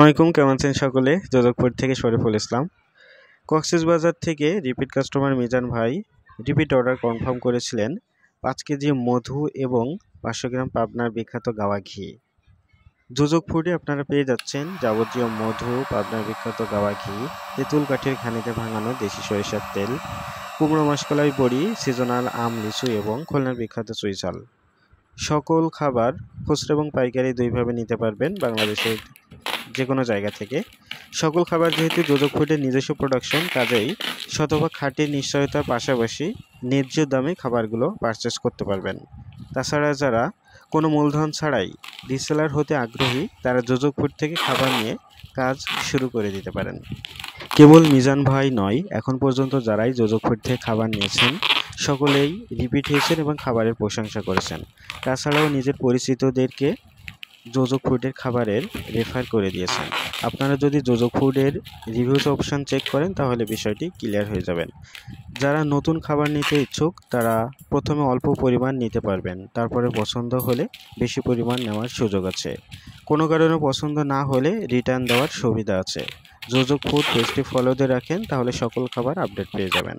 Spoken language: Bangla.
আসসালামাইকুম, কেমন আছেন সকলে? যোধপুর থেকে শরীফুল ইসলাম। কক্সবাজার থেকে রিপিট কাস্টমার মিজান ভাই রিপিট অর্ডার কনফার্ম করেছিলেন 5 কেজি মধু এবং 500 গ্রাম পাবনার বিখ্যাত গাওয়া ঘি। যোজক ফুডে আপনারা পেয়ে যাচ্ছেন যাবতীয় মধু, পাবনার বিখ্যাত গাওয়া ঘি, তেঁতুল কাঠির ঘানিতে ভাঙানো দেশি সরিষার তেল, কুমড়ো মাসকলাই বড়ি, সিজনাল আম, লিচু এবং খুলনার বিখ্যাত চুইঝাল। সকল খাবার খুচরা এবং পাইকারি দুইভাবে নিতে পারবেন বাংলাদেশের যে কোনো জায়গা থেকে। সকল খাবার যেহেতু যোজক ফুডের নিজস্ব প্রোডাকশন, কাজেই শতভাগ খাঁটি নিশ্চয়তার পাশাপাশি ন্যায্য দামে খাবারগুলো পারচেস করতে পারবেন। তাছাড়া যারা কোনো মূলধন ছাড়াই রিসেলার হতে আগ্রহী, তারা যোজক ফুড থেকে খাবার নিয়ে কাজ শুরু করে দিতে পারেন। কেবল মিজান ভাই নয়, এখন পর্যন্ত যারাই যোজক ফুড থেকে খাবার নিয়েছেন সকলেই রিপিট হয়েছেন এবং খাবারের প্রশংসা করেছেন। তাছাড়াও নিজের পরিচিতদেরকে যোজক ফুডের খাবারের রেফার করে দিয়েছেন। আপনারা যদি যোজক ফুডের রিভিউস অপশন চেক করেন তাহলে বিষয়টি ক্লিয়ার হয়ে যাবেন। যারা নতুন খাবার নিতে ইচ্ছুক তারা প্রথমে অল্প পরিমাণ নিতে পারবেন, তারপরে পছন্দ হলে বেশি পরিমাণ নেওয়ার সুযোগ আছে। কোনো কারণে পছন্দ না হলে রিটার্ন দেওয়ার সুবিধা আছে। যোজক ফুড পেজটি ফলোতে রাখেন, তাহলে সকল খাবার আপডেট পেয়ে যাবেন।